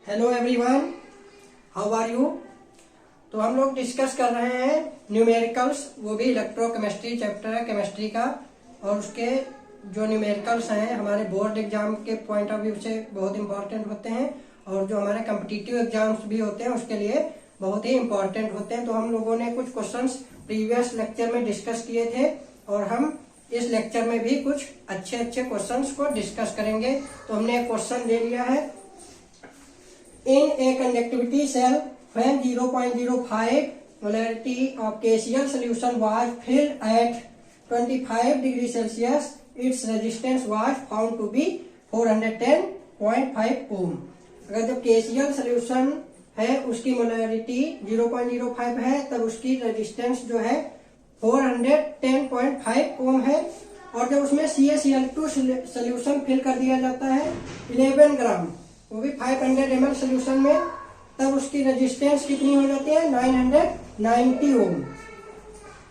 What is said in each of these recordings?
Hello everyone, how are you. तो हम लोग डिस्कस कर रहे हैं न्यूमेरिकल्स, वो भी इलेक्ट्रोकेमिस्ट्री चैप्टर है केमिस्ट्री का। और उसके जो न्यूमेरिकल्स हैं हमारे बोर्ड एग्जाम के पॉइंट ऑफ व्यू से बहुत इंपॉर्टेंट होते हैं, और जो हमारे कम्पिटिटिव एग्जाम्स भी होते हैं उसके लिए बहुत ही इंपॉर्टेंट होते हैं। तो हम लोगों ने कुछ क्वेश्चंस प्रीवियस लेक्चर में डिस्कस किए थे, और हम इस लेक्चर में भी कुछ अच्छे क्वेश्चंस को डिस्कस करेंगे। तो हमने एक क्वेश्चन ले लिया है, in a conductivity cell when 0.05 molarity of KCl solution was filled at 25 degree Celsius, its resistance was found to be 410.5 ohm। अगर जब KCl solution है उसकी मोलरिटी 0.05 है तब उसकी रेजिस्टेंस जो है 410.5 ओम है। और जब उसमें CaCl2 सोल्यूशन फिल कर दिया जाता है 11 ग्राम, वो भी 500 ml सोल्यूशन में, तब उसकी रेजिस्टेंस कितनी हो जाती है 990 ओम।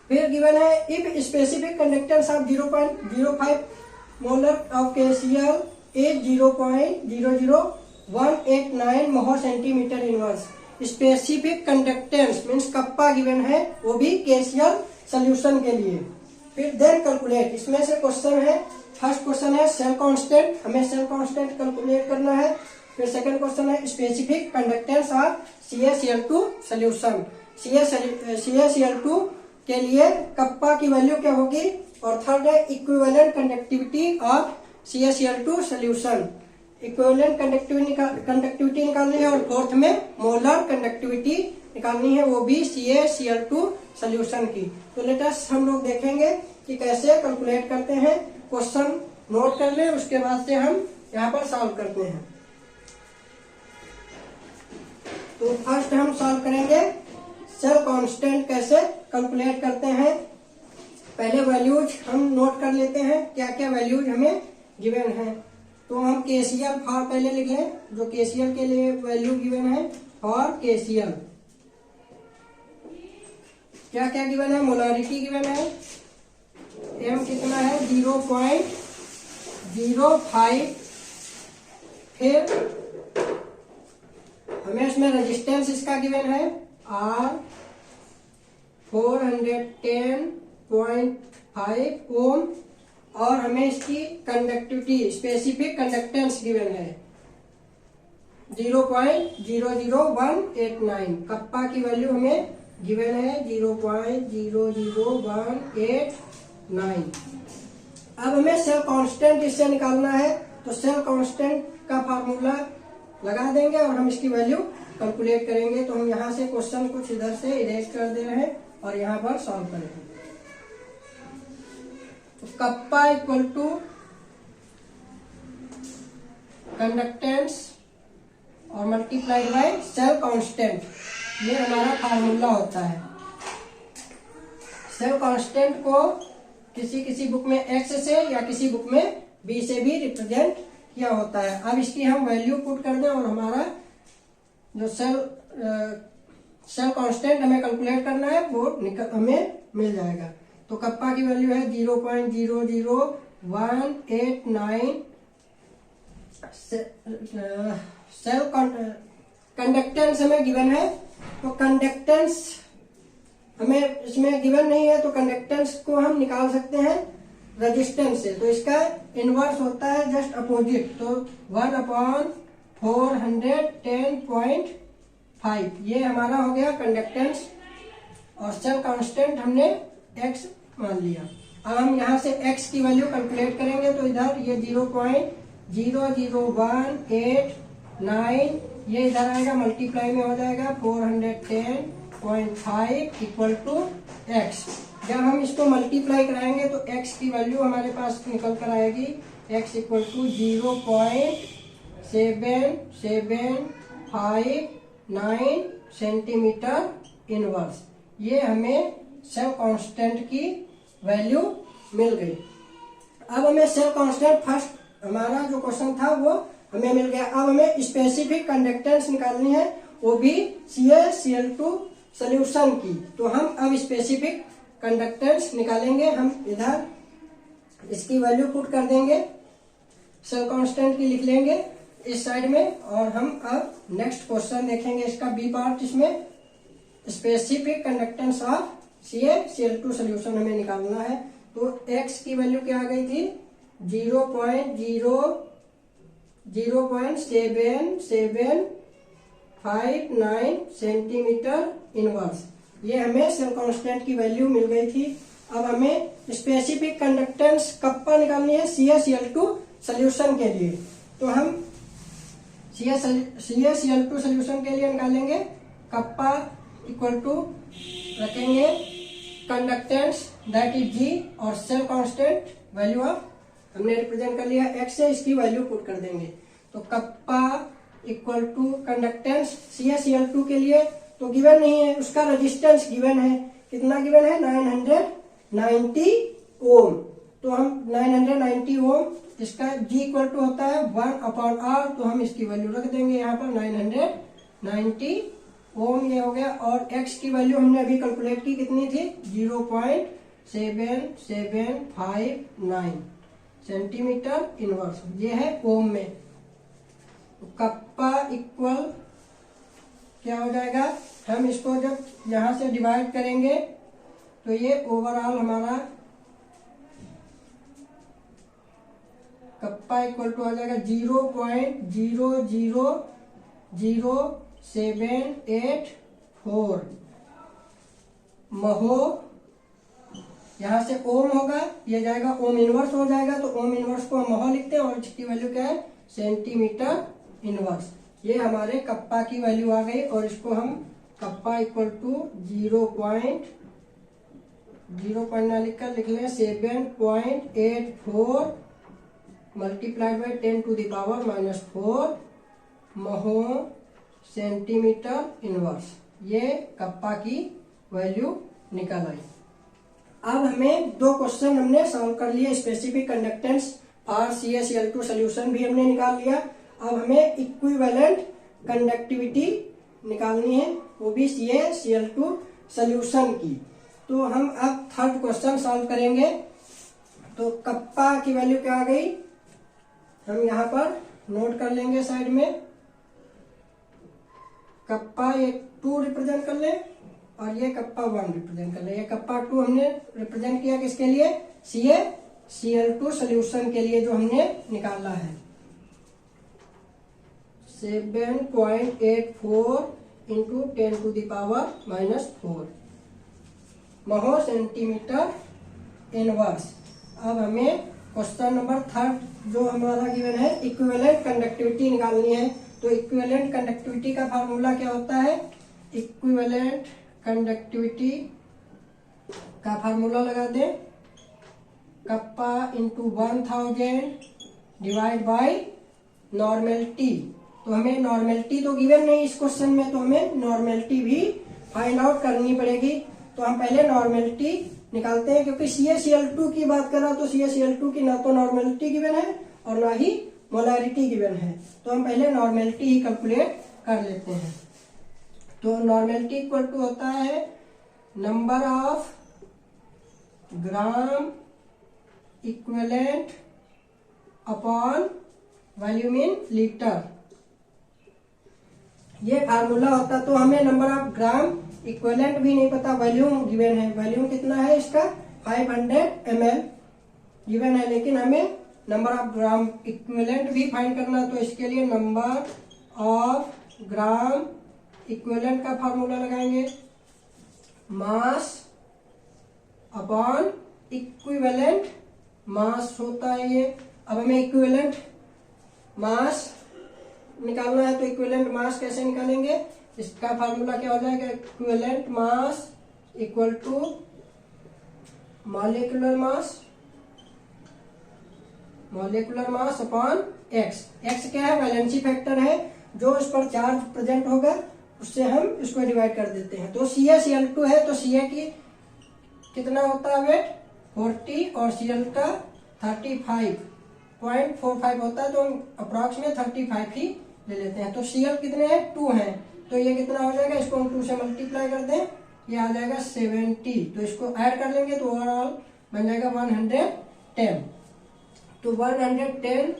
फिर गिवन है if specific conductance of 0.05 molar of KCl is 0.00189 mho centimetre inverse. Specific conductance means kappa given है, वो भी KCl सोल्यूशन के लिए। फिर देन कैलकुलेट, इसमें से क्वेश्चन है, फर्स्ट क्वेश्चन है सेल कांस्टेंट, हमें सेल कांस्टेंट कैलकुलेट करना है। फिर सेकंड क्वेश्चन है specific conductance of CaCl2 solution. CaCl2 के लिए कप्पा की वैल्यू क्या होगी। और थर्ड है equivalent conductivity of CaCl2 solution. Equivalent conductivity निकालनी है। और फोर्थ में मोलर कंडक्टिविटी निकालनी है, वो भी CaCl2 सोल्यूशन की। तो लेट अस हम लोग देखेंगे कि कैसे कैलकुलेट करते हैं। क्वेश्चन नोट कर लें, उसके बाद से हम यहाँ पर सॉल्व करते हैं। तो फर्स्ट हम सॉल्व करेंगे सेल कांस्टेंट कैसे कैलकुलेट करते हैं। पहले वैल्यूज हम नोट कर लेते हैं, क्या क्या वैल्यूज हमें गिवन है। तो हम KCl फॉर पहले लिख लें, जो KCl के लिए वैल्यू गिवन है फॉर KCl क्या क्या गिवन है। मोलारिटी गिवन है, m कितना है 0.05। फिर हमें इसमें रेजिस्टेंस इसका गिवन है R 410.5 ओम। और हमें इसकी कंडक्टिविटी स्पेसिफिक कंडक्टेंस गिवन है 0.00189। कप्पा की वैल्यू हमें गिवन है 0.00189। अब हमें सेल कांस्टेंट इससे निकालना है, तो सेल कांस्टेंट का फार्मूला लगा देंगे और हम इसकी वैल्यू कैलकुलेट करेंगे। तो हम यहाँ से क्वेश्चन कुछ इधर से इरेज कर दे रहे हैं और यहाँ पर सॉल्व करेंगे। तो कप्पा इक्वल टू कंडक्टेंस और मल्टीप्लाइड बाय सेल कांस्टेंट, ये हमारा फार्मूला होता है। सेल कांस्टेंट को किसी बुक में X से या किसी बुक में B से भी रिप्रेजेंट किया होता है। अब इसकी हम वैल्यू पुट कर दें और हमारा जो सेल कांस्टेंट हमें कैलकुलेट करना है वो हमें मिल जाएगा। तो कप्पा की वैल्यू है 0.00189। सेल कंडक्टेंस हमें गिवन है, तो कंडक्टेंस हमें इसमें गिवन नहीं है, तो कंडक्टेंस को हम निकाल सकते हैं रेजिस्टेंस से। तो इसका इनवर्स होता है जस्ट अपोजिट, तो 1/410.5 ये हमारा हो गया कंडक्टेंस। और सेल कांस्टेंट हमने x मान लिया। अब हम यहाँ से x की वैल्यू कैलकुलेट करेंगे, तो इधर ये 0.00189 ये इधर आएगा, मल्टीप्लाई में हो जाएगा 410.5 इक्वल टू x। जब हम इसको मल्टीप्लाई कराएंगे तो x की वैल्यू हमारे पास निकल कर आएगी x equal to 0.7759 centimetre inverse. ये हमें सेल कांस्टेंट की वैल्यू मिल गई। अब हमें सेल कांस्टेंट फर्स्ट हमारा जो क्वेश्चन था वो हमें मिल गया। अब हमें स्पेसिफिक कंडक्टेंस निकालनी है, वो भी CaCl2 सोल्यूशन की। तो हम अब स्पेसिफिक कंडक्टेंस निकालेंगे। हम इधर इसकी वैल्यू पुट कर देंगे, सेल कांस्टेंट की लिख लेंगे इस साइड में। और हम अब नेक्स्ट क्वेश्चन देखेंगे इसका बी पार्ट। इसमें specific conductance of CaCl2 solution हमें निकालना है। तो x की वैल्यू क्या आ गई थी 0.7759 सेंटीमीटर इनवर्स। ये हमें सेल कांस्टेंट की वैल्यू मिल गई थी। अब हमें स्पेसिफिक कंडक्टेंस कप्पा निकालनी है CaCl2 सोल्यूशन के लिए। तो हम CaCl2 सोल्यूशन के लिए निकालेंगे कप्पा इक्वल टू रखेंगे कंडक्टेंस दैट इज G और सेल कांस्टेंट वैल्यू ऑफ हमने रिप्रेजेंट कर लिया x से, इसकी वैल्यू पुट कर देंगे। तो kappa equal to conductance CaCl2 के लिए तो गिवन नहीं है, उसका रेजिस्टेंस गिवन है। कितना गिवन है 990 ओम। तो हम 990 ओम, इसका G इक्वल टू होता है 1/R। तो हम इसकी वैल्यू रख देंगे यहाँ पर 990 ओम, ये हो गया। और x की वैल्यू हमने अभी कैलकुलेट की, कितनी थी 0.7759 सेंटीमीटर इनवर्स, ये है ओम में। तो कप्पा इक्वल क्या हो जाएगा, हम इसको जब यहां से डिवाइड करेंगे तो ये ओवरऑल हमारा कप्पा इक्वल टू आ जाएगा 0.0000784 महो। यहां से ओम होगा, ये जाएगा ओम इनवर्स हो जाएगा। तो ओम इनवर्स को हम महो लिखते हैं और इसकी वैल्यू क्या है सेंटीमीटर इनवर्स। ये हमारे कप्पा की वैल्यू आ गई। और इसको हम कप्पा इक्वल टू 0.0 ना लिखकर लिख लें 7.84 multiplied by 10⁻⁻⁴ mho centimetre inverse. ये कप्पा की वैल्यू निकल आई। अब हमें दो क्वेश्चन हमने सॉल्व कर लिए। Specific conductance for CaCl2 solution भी हमने निकाल लिया। अब हमें इक्विवेलेंट कंडक्टिविटी निकालनी है, वो भी CaCl2 सोल्यूशन की। तो हम अब थर्ड क्वेश्चन सॉल्व करेंगे। तो कप्पा की वैल्यू क्या आ गई, हम यहाँ पर नोट कर लेंगे साइड में। कप्पा ये 2 रिप्रेजेंट कर ले और ये कप्पा 1 रिप्रेजेंट कर ले। ये कप्पा 2 हमने रिप्रेजेंट किया किसके लिए, CaCl2 सोल्यूशन के लिए जो हमने निकाला है। 7.84 इंटू 10⁻⁻⁴ महो सेंटीमीटर इनवर्स। अब हमें क्वेश्चन नंबर थर्ड जो हमारा गिवन है इक्विवेलेंट कंडक्टिविटी निकालनी है। तो इक्विवेलेंट कंडक्टिविटी का फार्मूला क्या होता है, इक्विवेलेंट कंडक्टिविटी का फार्मूला लगा दें kappa into 1000 divide by normality. तो हमें नॉर्मेलिटी तो गिवन नहीं इस क्वेश्चन में, तो हमें नॉर्मेलिटी भी फाइंड आउट करनी पड़ेगी। तो हम पहले नॉर्मेलिटी निकालते हैं, क्योंकि CaCl2 की बात कर रहा तो CaCl2 की ना तो नॉर्मेलिटी गिवन है और ना ही मोलैरिटी गिवन है। तो हम पहले नॉर्मेलिटी ही कैलकुलेट कर लेते हैं। तो नॉर्मेलिटी इक्वल टू होता है number of gram equivalent upon volume in litre, ये फार्मूला होता। तो हमें नंबर ऑफ ग्राम इक्विवेलेंट भी नहीं पता, वॉल्यूम गिवन है। वॉल्यूम कितना है इसका 500 ml गिवन है, लेकिन हमें नंबर ऑफ ग्राम इक्विवेलेंट भी फाइंड करना। तो इसके लिए नंबर ऑफ ग्राम इक्विवेलेंट का फार्मूला लगाएंगे मास अपॉन इक्विवेलेंट मास होता है ये। अब हमें इक्विवेलेंट मास निकालना है, तो इक्विवेलेंट मास कैसे निकालेंगे, इसका फार्मूला क्या हो जाएगा, equivalent mass equal to molecular mass upon X. X क्या है, वैलेंसी फैक्टर है, जो इस पर चार्ज प्रेजेंट होगा उससे हम इसको डिवाइड कर देते हैं। तो CaCl2 है तो Ca की कितना होता है वेट 40 और Cl का 35.45 होता है, तो हम अप्रॉक्स में 35 ही ले लेते हैं। तो Cl कितने हैं 2 हैं, तो ये कितना हो जाएगा, इसको हम 2 से मल्टीप्लाई कर दें, ये आ जाएगा 70। तो इसको ऐड कर लेंगे तो ओवरऑल बन जाएगा 110। तो 110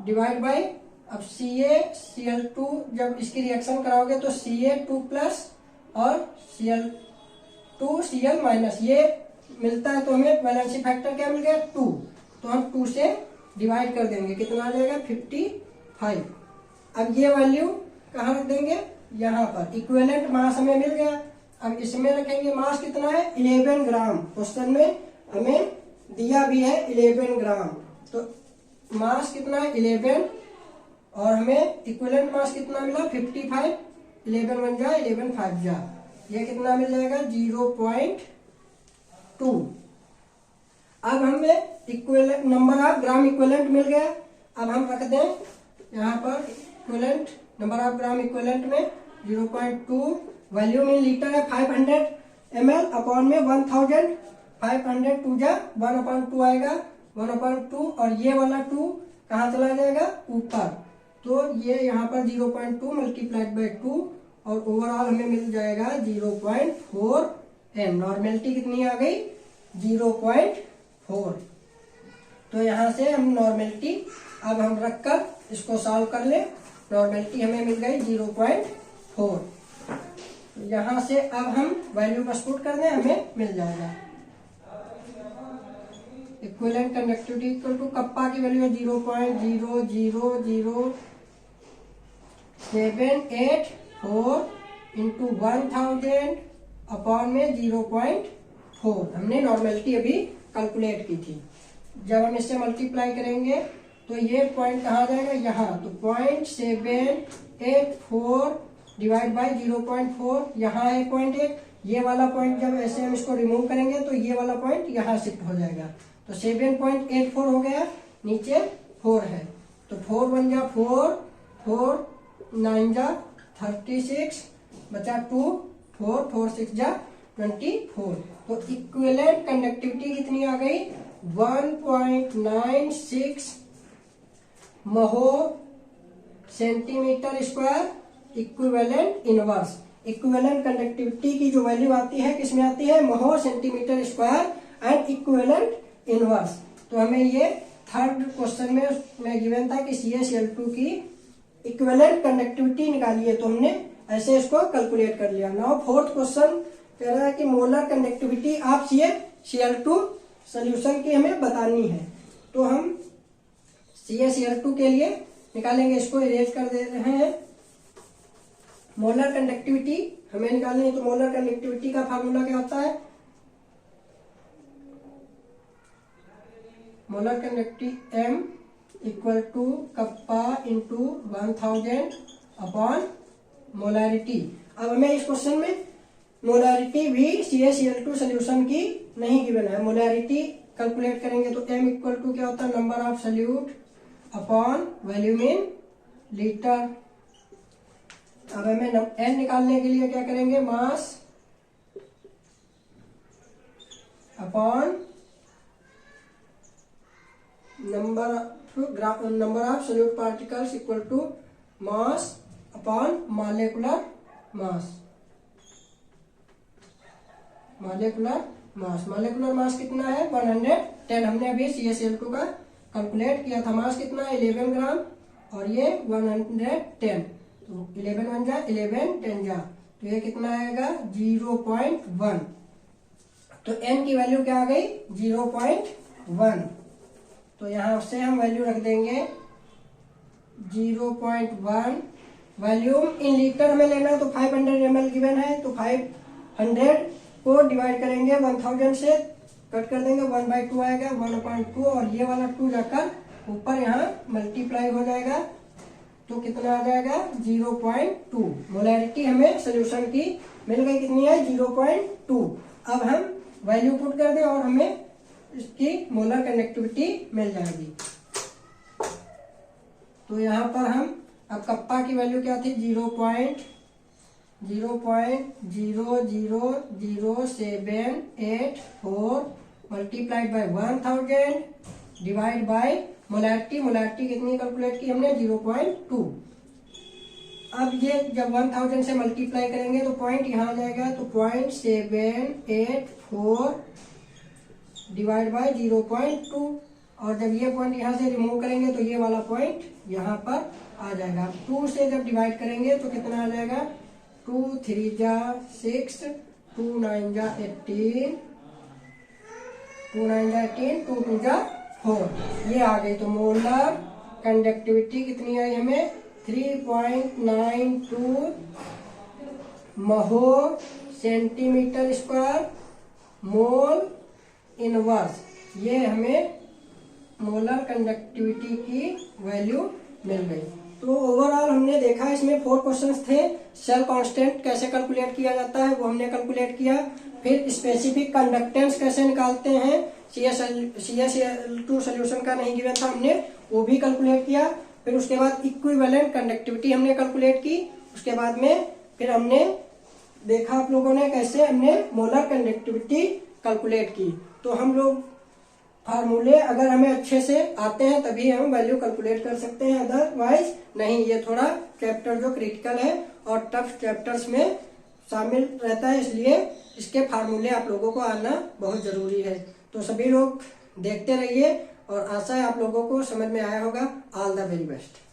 डिवाइड बाई, अब CaCl2 जब इसकी रिएक्शन कराओगे तो Ca2 प्लस और Cl2Cl माइनस, ये मिलता है तो हमें वैलेंसी फैक्टर क्या मिल गया 2, तो हम 2 से डिवाइड कर देंगे, कितना आ जाएगा 55। अब ये वैल्यू कहाँ रख देंगे, यहाँ पर। इक्विवेलेंट मास हमें मिल गया। अब इसमें रखेंगे मास कितना है 11 ग्राम, क्वेश्चन में हमें दिया भी है 11 ग्राम, तो मास कितना है 11 और हमें इक्विवेलेंट मास कितना मिला 55, 11 1 जा 11 5 जा, ये कितना मिल जाएगा 0.2। अब हमें equivalent number of gram equivalent मिल गया। अब हम रख दें यहाँ पर equivalent number of gram equivalent में 0.2, वॉल्यूम इन लीटर है 500 ml अपॉन में 1000, 500 2 जा 1/2 आएगा, 1/2 और ये वाला 2 कहाँ चला जाएगा ऊपर, तो ये यहाँ पर 0.2 मल्टीप्लाइड बाई 2 और ओवरऑल हमें मिल जाएगा 0.4 m। नॉर्मेलिटी कितनी आ गई 0.4। तो यहाँ से हम नॉर्मेलिटी अब हम रखकर इसको सॉल्व कर ले, नॉर्मेलिटी हमें मिल गई 0.4। यहाँ से अब हम वैल्यू सब्स्टिट्यूट कर दें, हमें मिल जाएगा equivalent conductivity equal to kappa की वैल्यू है 0.0000784 इंटू 1000 अपॉन में 0.4। हमने नॉर्मेलिटी अभी कैलकुलेट की थी। जब हम इससे मल्टीप्लाई करेंगे तो ये पॉइंट कहाँ जाएगा यहाँ, तो 0.784 डिवाइड बाई 0.4, यहाँ है पॉइंट 1, ये वाला पॉइंट जब ऐसे हम इसको रिमूव करेंगे तो ये वाला पॉइंट यहाँ शिफ्ट हो जाएगा, तो 7.84 हो गया, नीचे 4 है, तो 4 1 जा 4, 4 9 जा 36, बचा 2, 4 4 6 जा 24। तो इक्विवेलेंट कंडक्टिविटी कितनी आ गई 1.96 mho centimetre square equivalent inverse. Equivalent conductivity की जो वैल्यू आती है किसमें आती है, mho centimetre square and equivalent inverse. तो हमें ये थर्ड क्वेश्चन में गिवन था कि CaCl2 की इक्विवेलेंट कंडक्टिविटी निकालिए, तो हमने ऐसे इसको कैलकुलेट कर लिया। नाउ फोर्थ क्वेश्चन कह रहा है कि molar conductivity of CaCl2 solution की हमें बतानी है। तो हम CaCl2 के लिए निकालेंगे, इसको इरेज कर दे रहे हैं। मोलर कंडक्टिविटी हमें निकालनी है, तो मोलर कंडक्टिविटी का फार्मूला क्या होता है, molar conductivity M equal to kappa into 1000 upon molarity. अब हमें इस क्वेश्चन में मोलारिटी भी CaCl2 सोल्यूशन की नहीं गिवन है, मोलारिटी कैलकुलेट करेंगे तो M इक्वल टू क्या होता है, number of solute upon volume in litre. अब हमें N निकालने के लिए क्या करेंगे, mass upon number of solute particles equal to mass upon molecular mass. Molecular mass कितना है 110। हमने अभी CaCl2 का कैलकुलेट किया था, मास कितना है 11 ग्राम और ये 110, तो 11 1 जा 11 10 जा, तो ये कितना आएगा 0.1। तो N की वैल्यू क्या आ गई 0.1, तो यहाँ से हम वैल्यू रख देंगे 0.1। वॉल्यूम इन लीटर में लेना है तो 500 ml गिवन है, तो 500 को डिवाइड करेंगे 1000 से, कट कर देंगे 1/2 आएगा, 1/2 और ये वाला 2 जाकर ऊपर यहाँ मल्टीप्लाई हो जाएगा, तो कितना आ जाएगा 0.2। मोलैरिटी हमें सोल्यूशन की मिल गई, कितनी है 0.2। अब हम वैल्यू पुट कर दें और हमें इसकी मोलर कंडक्टिविटी मिल जाएगी। तो यहाँ पर हम अब कप्पा की वैल्यू क्या थी 0.0000784 multiplied by 1000 divide by molarity कितनी कैलकुलेट की हमने 0.2। अब ये जब 1000 से मल्टीप्लाई करेंगे तो पॉइंट यहाँ आ जाएगा, तो 0.784 डिवाइड बाय 0.2, और जब ये पॉइंट यहाँ से रिमूव करेंगे तो ये वाला पॉइंट यहाँ पर आ जाएगा। 2 से जब डिवाइड करेंगे तो कितना आ जाएगा, 2 3 जा 6, 2 9 जा 18, 2 9 जा 18, 2 2 जा 4, ये आ गई। तो मोलर कंडक्टिविटी कितनी आई हमें, 3.92 महो सेंटीमीटर स्क्वायर मोल इनवर्स, ये हमें मोलर कंडक्टिविटी की वैल्यू मिल गई। तो ओवरऑल हमने देखा इसमें 4 क्वेश्चंस थे। सेल कांस्टेंट कैसे कैलकुलेट किया जाता है वो हमने कैलकुलेट किया। फिर स्पेसिफिक कंडक्टेंस कैसे निकालते हैं, CaCl2 सोल्यूशन का नहीं गिवन था, हमने वो भी कैलकुलेट किया। फिर उसके बाद इक्विवेलेंट कंडक्टिविटी हमने कैलकुलेट की। उसके बाद में फिर हमने देखा आप लोगों ने कैसे हमने मोलर कंडक्टिविटी कैलकुलेट की। तो हम लोग फार्मूले अगर हमें अच्छे से आते हैं तभी हम वैल्यू कैलकुलेट कर सकते हैं, अदरवाइज नहीं। ये थोड़ा चैप्टर जो क्रिटिकल है और टफ चैप्टर्स में शामिल रहता है, इसलिए इसके फार्मूले आप लोगों को आना बहुत जरूरी है। तो सभी लोग देखते रहिए और आशा है आप लोगों को समझ में आया होगा। All the very best.